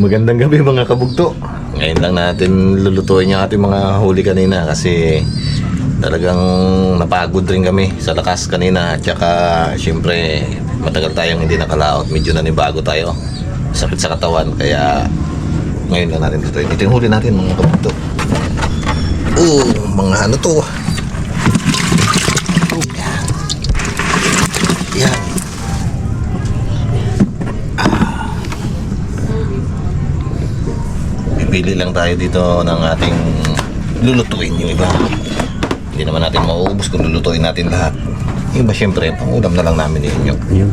Magandang gabi mga kabugto. Ngayon lang natin lulutuin yung ating mga huli kanina kasi talagang napagod rin kami sa lakas kanina. At saka syempre matagal tayong hindi nakalaot. Medyo nanibago tayo. Sakit sa katawan kaya ngayon lang natin lutuin. Ito yung huli natin mga kabugto. Mga ano to. Yan. Pili lang tayo dito ng ating lulutuin yung iba. Hindi naman natin mauubos kung lulutuin natin lahat. Yung iba syempre, pangulam na lang namin yun. Yun.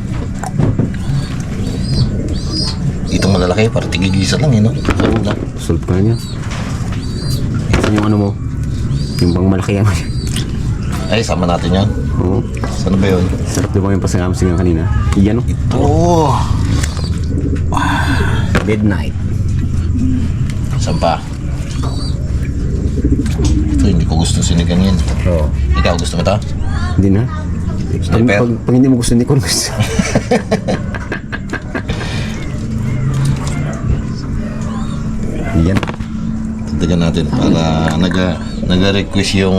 Itong malalaki, parang tigigisa lang no? Pangulam. Solve ka niya. Ito yung ano mo. Yung bang malaki yan. Ay, sama natin yan. Oo. Saan ba yun? Sarap diba yung pasangam-singang kanina? Iyan o. Ito. Midnight. Saan pa? Ito, hindi ko gusto sinigang yan. Oo. Ikaw, gusto mo ito? Hindi na. Sniper? Pag hindi mo gusto, hindi ko gusto. Iyan. Dagdagan natin para nag-request yung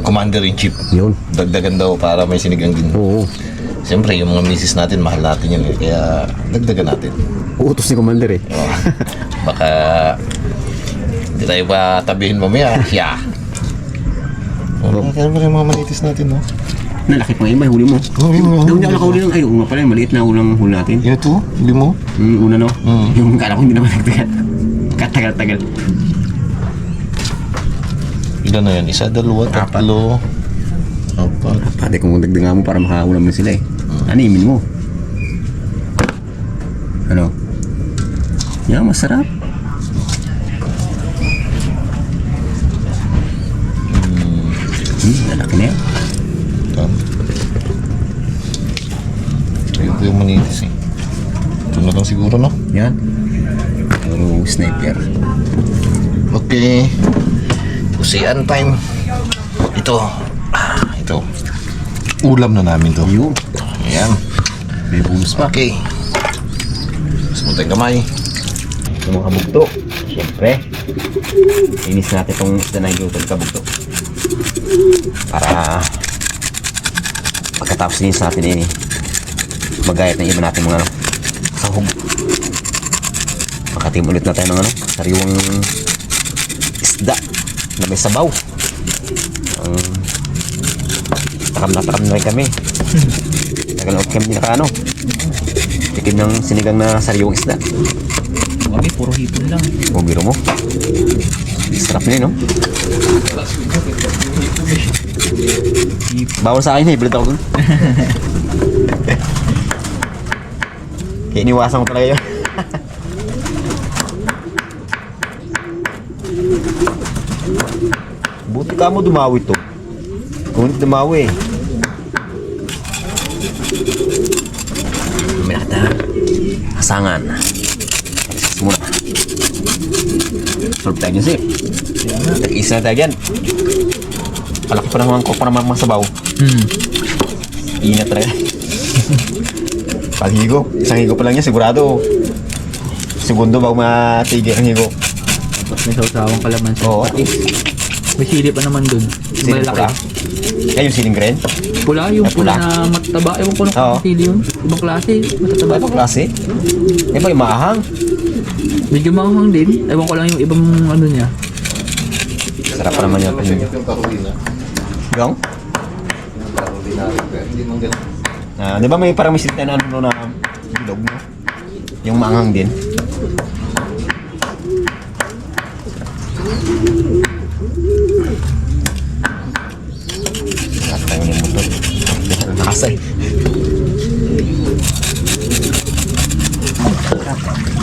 Commander-in-Chief. Yun. Dagdagan daw para may sinigang din. Oo. Siyempre, yung mga misis natin, mahal natin yun. Kaya dagdagan natin. Uutos ni Commander eh. Oh, baka hindi tayo pa tabihin mamaya. Yeah. Kaya ba yung mga manitis natin, no? Nalaki pa yun, may huli mo. Huli mo. Daw niya ako nakahuli ng ay, nga pala, maliit na ulang huli natin. Yun ito, huli mo. Una no? Yung kala ko hindi naman nagtagal. Katagal-tagal. Ilan na yan? Isa, dalawa, tatlo, apat. Pati kung dagdagan mo para makaulam na sila eh. Animin mo. Ano? Yan, masarap. Lalaki na yan. Ito yung manitis eh. Ito na lang siguro, no? Yan. Puro sniper. Okay. Kusian time. Ito. Ito. Ulam na namin to. Yun. Ayan. May bonus pa. Okay. Sumutay kamay. Ito mga kabugto. Siyempre. Inis natin itong isda na yung kabugto. Para pagkatapos din sa atin eh magayat ng iba natin mga sahog. Makatim ulit na tayo ng sariwang isda na may sabaw. Takam na rin kami. Tagal na kami tikim ng sinigang na sariwang isda. Kami, puro hipon lang. O biro mo. Sarap na yun, no? Bawal sa akin eh, bilit ako dun. Kaya iniwasan ko talaga yun. Buti ka mo dumawi to. Kung hindi dumawi eh. May nakita. Asangan. Alis muna. Solve tayo dyan, sir. Nag-isa na tayo dyan. Palaki pa naman ko para masabaw. Ingat talaga. Pag-higo. Isang higo pa lang niya, sigurado. Segundo bago matigil ang higo. May sausawang kalamansi. Oo. Pati. May sili pa naman dun. Yung Siling pula. malaki. Yan yung siling green. Pula, yung Ay, pula. pula na mataba. Ewan ko na Oo. kung sili yun. Ibang klase. Matataba. Ibang klase. Iba yung maahang. Medyo manghang din. Ewan ko lang yung ibang ano niya. Sarap pa naman yung paninyo. Yung Carolina. Yung? Carolina. Hindi mong ganun. Di ba may parang may silit na ano na bilog mo? Yung maanghang din. Nakatayo yung motor. Nakasay.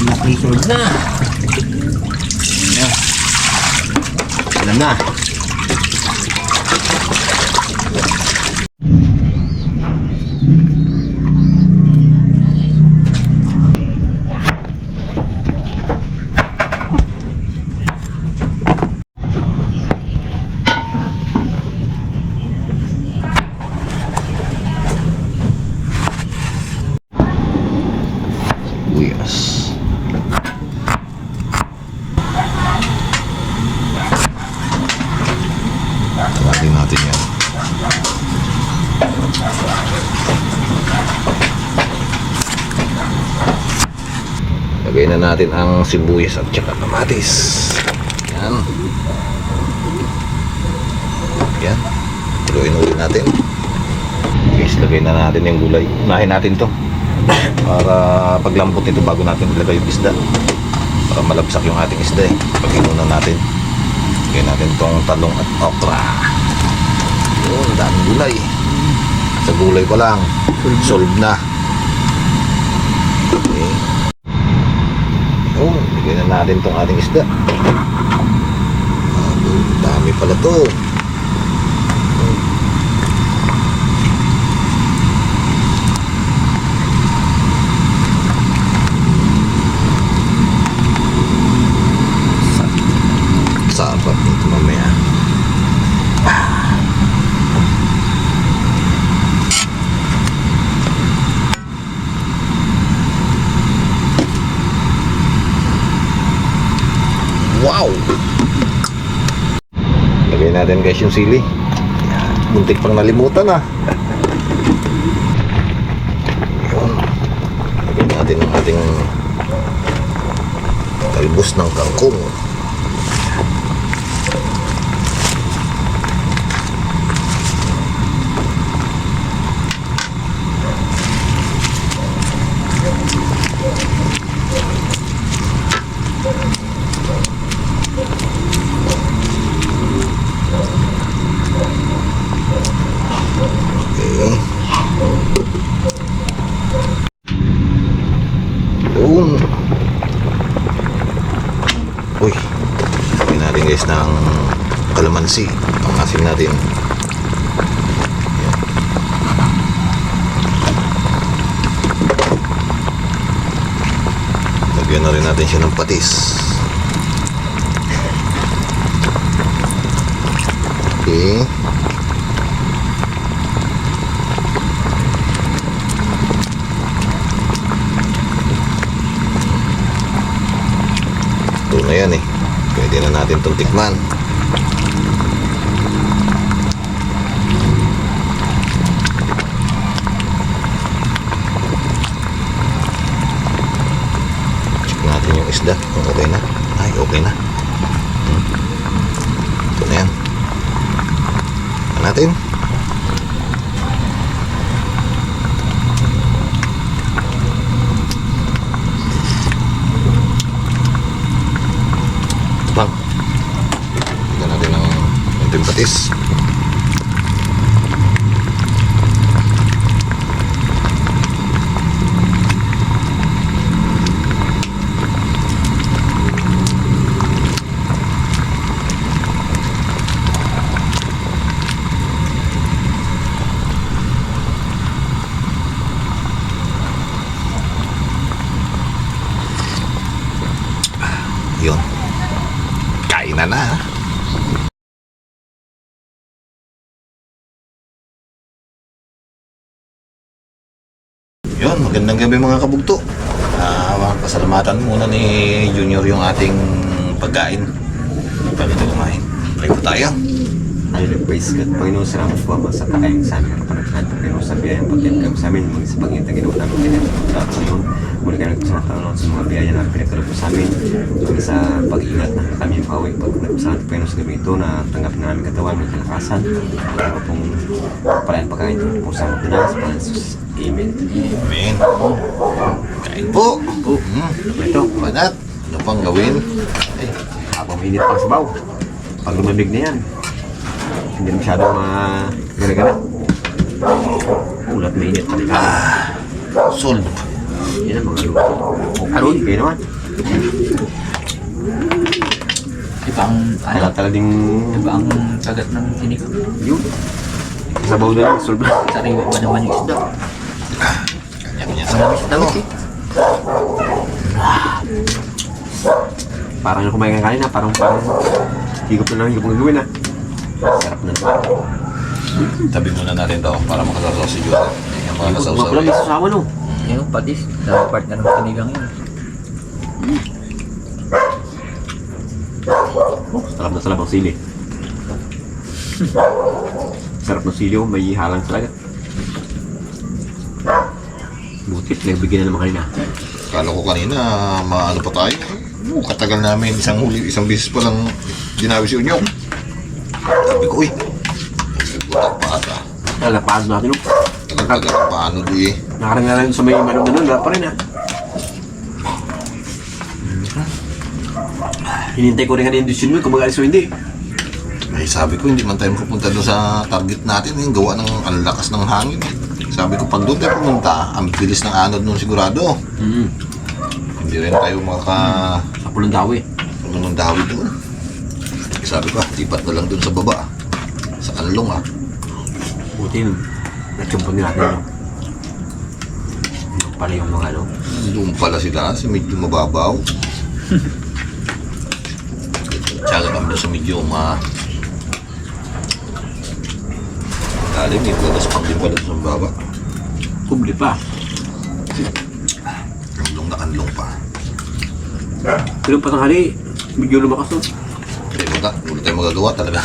Nakisolve na. Alam na. na natin ang sibuyas at saka kamatis. Yan. Yan. Tuloyin ulit natin. Guys, lagay na natin yung gulay. Unahin natin to para paglambot nito bago natin ilagay yung isda, para malabsak yung ating isda eh. Pag inunan natin, lagay natin tong talong at okra. Yun, daming gulay. Sa gulay pa lang solve na. Okay. Yun, lagay na natin tong ating isda. Dami pala to. Sarap nito mamaya. Wow! Lagay natin guys yung sili. Muntik pang nalimutan ah. Yun. Lagay natin ang ating talbos ng kangkong. Yun. Uy, lagyan natin guys ng kalamansi ang asin natin. Yan. Lagyan na rin natin siya ng patis. Okay. Ito na yan eh. Pwede na natin itong tikman. Check natin yung isda kung okay na. Ay, okay na. Ito na yan. Tignan natin. Bang. Tignan natin ang konting patis. Yun. Kain na na. Yun, magandang gabi mga kabugto. Pasalamatan muna ni Junior yung ating pagkain. Bago ito kumain. Try po tayo. Ay, praise God. Panginoon, salamat po ama sa pagkain sa amin. Kapanahan, Panginoon, sa biyayang pagkain sa amin. Mga sa pangitang ginawa namin kanya. Panginoon, muli ka nagpasalamat sa mga biyaya na pinagkalap po sa amin. Mga sa pag-iingat na kami yung pauwi. Pag nagpasalamat Panginoon sa gabi ito na tanggap na namin katawan, may kalakasan. Para pong palayan pagkain po sa mga na sa Panginoon Jesus. Amen. Amen. Kain po. Ito, Banat. Ano pang gawin? habang mainit pang sabaw. Pag lumamig na yan, hindi na masyadong gana-gana. Ulat mainit pa rin. Solve. Yan ang mga luto. Aron, kayo naman. Iba ang, ano, Tala ding iba ang kagat ng sinigang. yun. Sabaw na lang, solve na. Sariwa ba naman yung isda? Kanya-kanya sa Dami eh. Parang yung kumain ka kanina, parang higop na lang, higop na gawin Sarap na naman. Tabi muna natin to para makasasaw si Junior. Yung mga Mga kasaw-saw. pula, may sasama no. Yung patis, dapat part na ng sinigang yun. Sarap na sarap ang sili. Sarap ng sili, may halang talaga. Butit, nagbigyan na naman kanina. Kala ko kanina, maano pa tayo. Katagal namin, isang beses pa lang dinawi si Unyong. Sabi ko, uy, butak pa ata. Nalapad natin, no? Tagal-tagal paano di eh. Nakarang sa may manok na nun, wala pa rin, ha? Hinintay ko rin nga yung decision mo kung mag-alis o hindi. Ay, sabi ko, hindi man tayo pupunta doon sa target natin. Yung gawa ng ang lakas ng hangin. Sabi ko, pag doon tayo pumunta, ang bilis ng anod nun sigurado. Hindi rin tayo Sa Pulandawi. ng dawi doon. Sabi ko, lipat na lang doon sa baba. Sa kanlong Buti nun. Natsumpan din natin, no? Yung pala yung mga, ano? Doon pala sila, sa medyo mababaw. Tsaka kami doon sa medyo lalim, yung gagas pang din pala doon sa baba. Kubli pa. Kanlong na kanlong pa. Pero patanghali, medyo lumakas, no? Wala tayo magagawa talaga.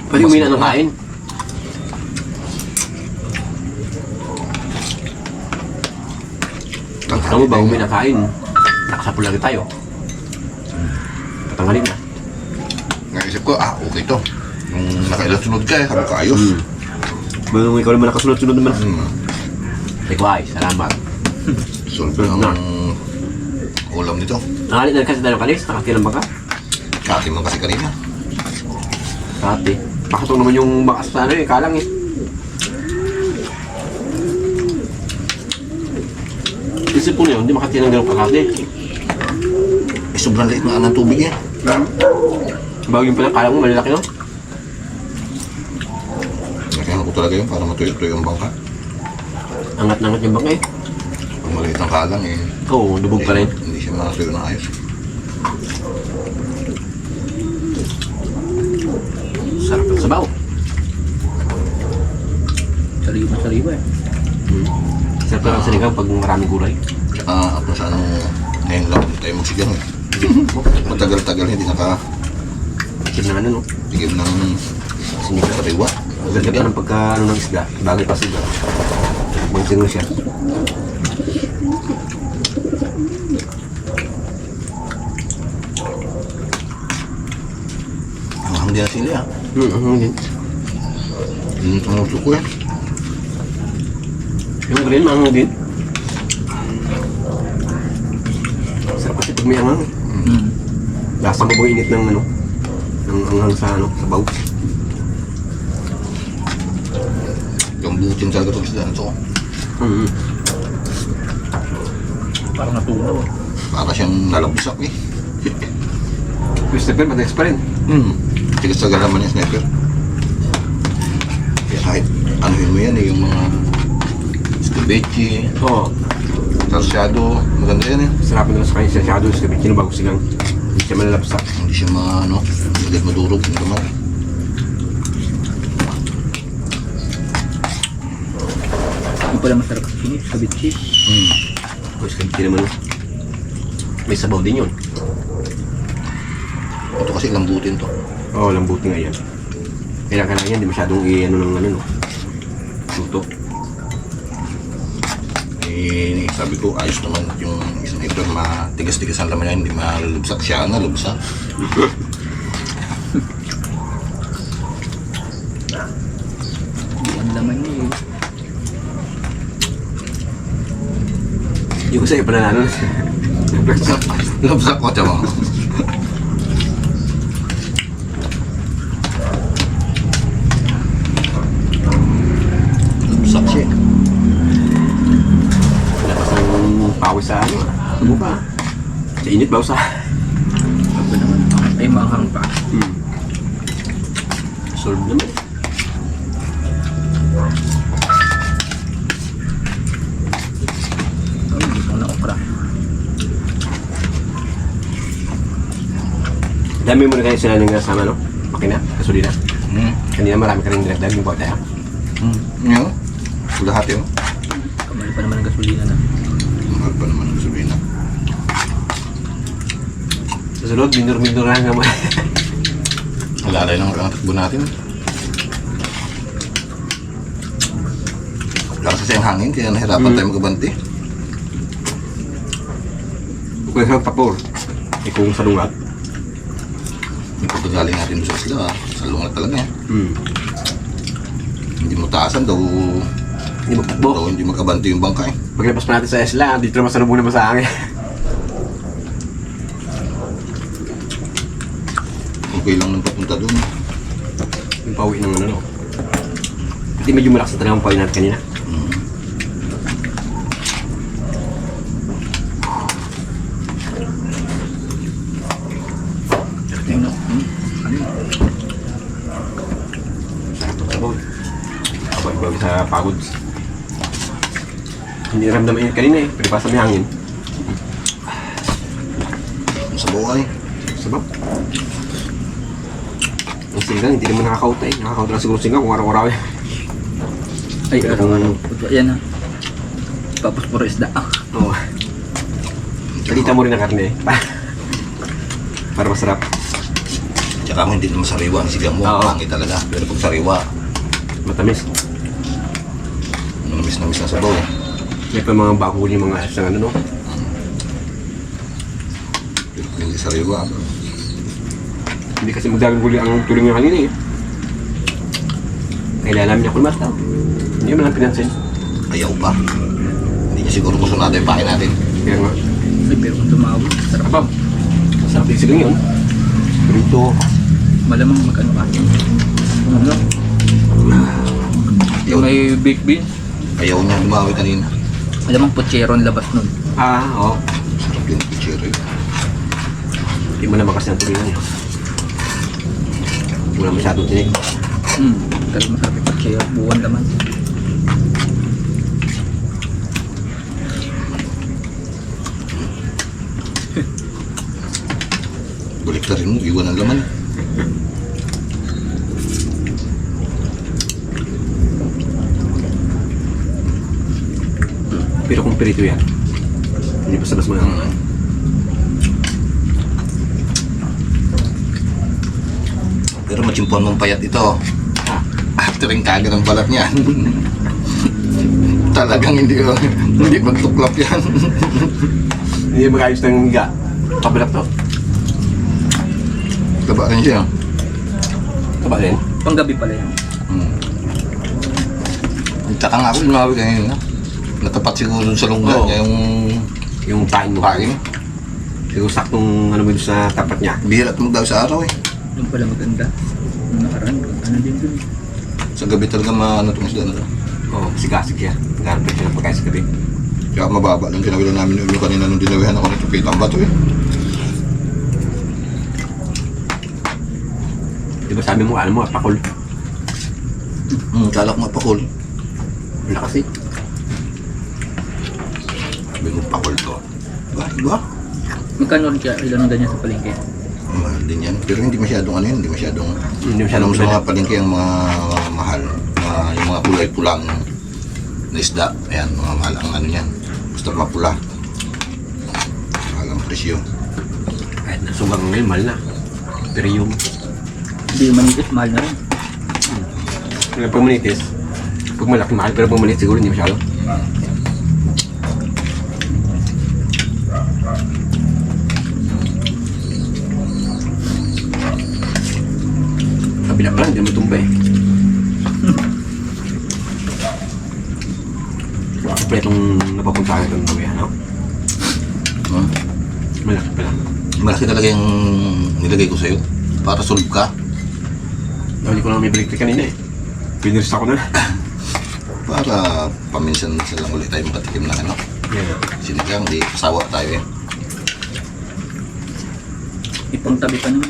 Pwede umina ng kain. Alam mo ba, umina ng kain? Nakasapul lagi tayo. Patanghali na. Naisip ko, okay to. Nung nakailang sunod ka, sabi ko, ayos. Bago ikaw naman nakasunod-sunod naman. Likewise, salamat. Solve na ang ulam nito. Nangalit na kasi tayo kalis, nakatirang baka. Kati mo kasi kanina. Dati. Pakatong naman yung bakas sa ano eh, kalang eh. Isip ko na yun, hindi makatirang ganun kakati. Sobrang liit na ng tubig eh. Bago yung pala, kalang mo, malalaki no? Kailangan ko talaga yun para matuyo-tuyo ang bangka. Angat na angat yung baka eh. Pag maliit ang kalang eh. Oo, lubog pa rin. Hindi siya matuyo na ayos. Sarap ng sabaw. Sariwa eh. Sarap lang sa ligaw pag maraming gulay. Tsaka ako sa ngayon lang hindi tayo magsigang eh. Matagal-tagal hindi Ikim na ano no? tigim ng Sinigang. sariwa. Ganda ka ng pagka ano ng isda. Bagay pa siya. Magsingo siya. Hindi na sila ah. Yun. Tumuso ko eh. Yung green, maangang din. Sarap kasi pag may angang. Lasa mo bang init ng ano? Ng anghang sa ano? Sa baw. Gambutin talaga itong isda nito. Parang natunaw. Para siyang nalabusak eh. Christopher, matagas pa rin. Tigas sa galaman yung sniper. Kaya kahit anuhin mo yan eh, yung mga scabeche, Oo. salsyado, maganda yan eh. Sarap na sa kanya siya shadows. Sabi, kinubago silang. Hindi siya malalapsak. Hindi siya agad madurog yung gamay. Yung pala masarap sa sunod, kabitsi. Tapos hindi naman. May sabaw din yun. Ito kasi lambutin to. Oo, lambuti nga yan. Kailangan lang yan, hindi masyadong i-ano ng ano no. Luto. Eh, sabi ko, ayos naman yung sniper, matigas-tigas ang laman niya, hindi malulubsak siya, nalubsak. Ang laman niya eh. Yung sa'yo pa nanalo. Lubsak ko, tiyan mo. Lubsak siya. Lakas ng pawis sa ano. Ano ba? Sa init ba o sa... Sabi naman, ay maanghang pa. Solve naman. Ay, gusto ko na okra. Dami mo na kayo sila ng sama no? Makina, gasolina. Hmm. Kanina marami ka rin dinagdag yung bawat tayo. Yan. Lahat yun. Kamali pa naman ang gasolina na. Mahal pa naman ang sabihin na. Sa sunod, minur-minuran nga mo. Alalay lang ang takbo natin. Lakas kasi ang hangin, kaya nahirapan tayo magkabanti. Kung sa papor, kung sa lungat. Yung pagkagaling natin sa isla, sa lungat talaga yan. Hmm. Hindi mo taasan daw, Hindi mo daw takbo. hindi makabanti yung bangka eh. Paglabas pa natin sa isla, dito naman sa lubong naman sa hangin. Okay lang nang papunta doon. Yung pauwi ng ano, no? Hindi medyo malakas na talaga ang pauwi natin kanina. Ano? Sarap ng sabon. Abag-abag sa pagod. Hindi ramdaman yun kanina eh. Pwede pa sa may hangin. Sa buhay. Sabab. Ang singgang, hindi naman nakakauta eh. Nakakauta lang siguro singgang kung araw-araw eh. Ay, ano? Yan na. Tapos puro isda. Oo. Salita mo rin ang karne eh. Para masarap. Tsaka mo hindi naman sariwa ang sigang mo. Oo. Pangit talaga. Pero pag sariwa, Matamis. namis-namis na sabaw. May pa mga bakuli mga isang ano no. Pero pag hindi sariwa, Hindi kasi magdagang guli ang tuling niya kanina eh. Kailangan namin niya kulmas daw. Hindi mo lang pinansin. ayaw pa. Hindi niya siguro gusto natin yung pakin natin. Kaya nga. Ay, pero kung tumawag, sarap. Abab. Masarap din silang yun. Prito. Malamang mag-ano ka. Ano? Yung may baked beans. Ayaw niya lumawi kanina. Malamang pucheron labas nun. Ah, oo. Sarap yung cherry. Hindi mo naman kasi ang tulingan niya. Wala masyadong tinig. Kasi masarap yung pucheron. Buwan laman. Balik na rin mo, iwan ang laman. Pero kung perito yan, hindi basta-basta mo yan. Pero machimpon mong payat ito. Ah, After yung kaga ng balat niyan. Talagang hindi magtuklap yan. hindi mag-ayos ng higa. Kabalak to. Taba rin siya. Kaba din. Panggabi pala yan. Tsaka nga ako lumawi kanina. Natapat siguro dun sa lungga Oo. niya yung Yung pain mo. pain. Siguro saktong ano mo doon sa tapat niya. Bihira at magdaw sa araw eh. Yung pala maganda. Yung nakaraan, ano din dun. Sa gabi talaga maano itong isda na to. Oo, sigasig siya. Naghanap siya ng pagkain sa gabi. Kaya mababa lang tinawilan namin yung kanina nung dinawihan ako ng tupitang bato eh. Di ba sabi mo, ano mo, pakul. Kala ko nga pakul. Ang lakas eh. Sabi mo pakul to. Diba? Magkano rin kaya ilan ang ganyan sa palengke? Mahal din yan. Pero hindi masyadong ano yun, hindi masyadong... Hindi masyadong Alam mo sa mga palengke ang mga mahal. Yung mga kulay pulang na isda. Ayan, mga mahal ang ano yan. Basta mapula. Mahal ang presyo. Kahit na sugang ngayon, mahal na. Pero yung Hindi yung manipis, mahal na rin. pag manitis, pag malaki mahal, pero pag maliit siguro hindi masyado. Kabila pa lang, hindi mo tumbay. Kompletong napapunta ka ng gawin, ano? Malaki pa lang. Malaki talaga yung nilagay ko sa'yo. Para solve ka. Hindi ko lang may balik kanina eh. Piniris ako na. Para paminsan lang ulit tayo makatikim ng ano. Yeah. Sinigang, di kasawa tayo eh. Ipang tabi pa naman.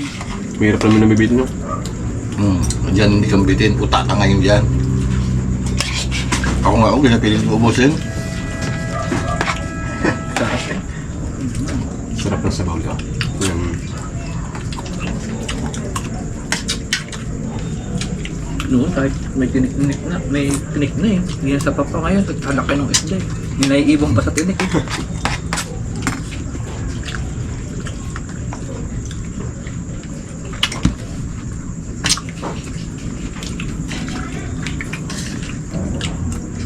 Mahirap naman nabibit nyo. Diyan hindi kang bitin. Uta ka ngayon dyan. Ako nga, pinapilit ko ubusin. Sarap eh. Sarap ng sabaw ito. Noon kahit may tinik na, eh. Hindi na sa papa ngayon, nagkalaki ng isda eh. Hindi naiibong pa sa tinik eh.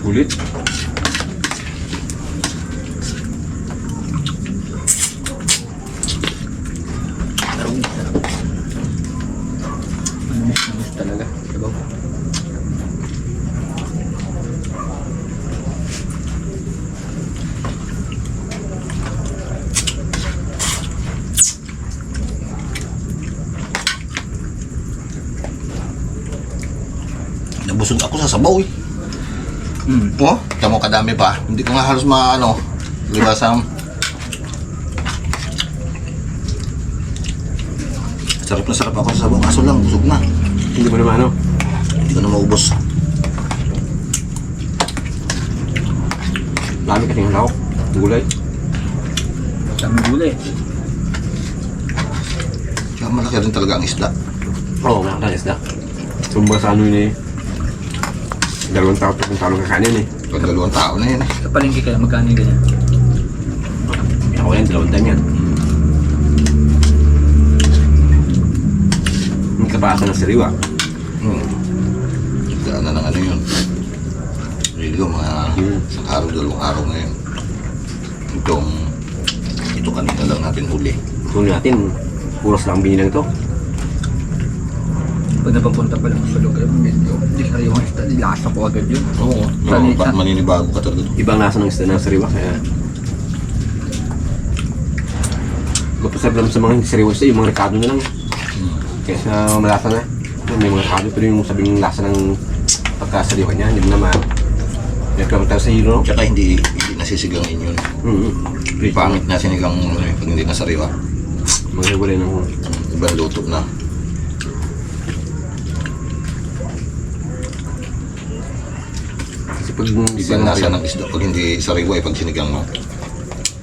Sulit. talaga. Sabaw. Nabusog ako sa sabaw eh. Mm. Oh, tamo kadami pa. Hindi ko nga halos maano, liwasam. Sarap na sarap ako sa sabaw, kaso lang busog na. Hindi mo naman ano. Hindi ko na maubos. Dami kasing halaw. Gulay. Dami gulay. Kaya malaki rin talaga ang isda. Oo, nakakalis na. Sumba sa ano yun eh. 2 tao, 3 tao kakanin eh. Pag 2 tao na yun eh. Sa palengke kaya magkano yung ganyan? Ako yan, 2 time yan. May kapasa ng sariwa. Daan na ng ano yun. Really ko mga isang araw, 2 araw ngayon. Ito kanina lang natin huli. Kung natin, puros lang binilang to. Pag napapunta pa lang sa lugar, medyo hindi sariwang isda, lasa ko agad yun. Oo. Salita. Maninibago ka talaga ito. Ibang lasa ng isda ng sariwa, kaya... Mapasarap lang sa mga sariwa isda, yung mga rekado na lang. Kaya sa malasa na. May mga rekado, pero yung sabing lasa ng pagkasariwa niya, hindi mo naman. Nagkaroon tayo sa hilo. Tsaka hindi nasisigangin yun. Pangit na sinigang pag hindi nasariwa. Mga wala ng... Ibang luto na. Kasi pag... Ibang lasa ng isda pag hindi sariwa pag sinigang mo.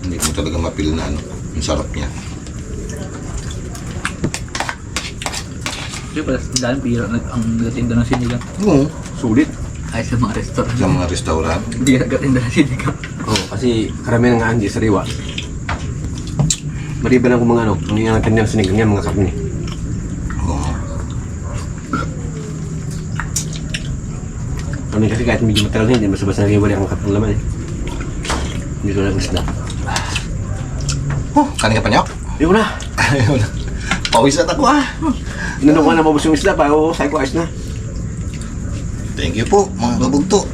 Hindi mo talaga mapil na ano, yung sarap niya. Kasi pala, dahil bira ang nagatinda ng sinigang. Oo. Sulit. Ay sa mga restaurant. Sa mga restaurant. Hindi nagatinda ng sinigang. Oo, kasi karamihan nga hindi sariwa. Maliban lang kung mga ano, kung yung natin ng sinigang yan, mga karne. Oo. Kami kasi kahit medyo matagal na hindi, basta-basta nag-iwalay ang katang laman eh. Hindi ko lang isda. Oh, kanin ka pa niyo? Ayun na! Ayun. Pawis na ako ah. Inanong ko na mabos yung isda, bago sabi ko ayos na. Thank you po mga kabugto.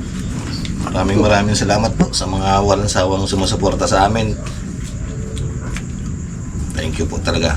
Maraming salamat po sa mga walang sawang sumusuporta sa amin. Thank you po talaga.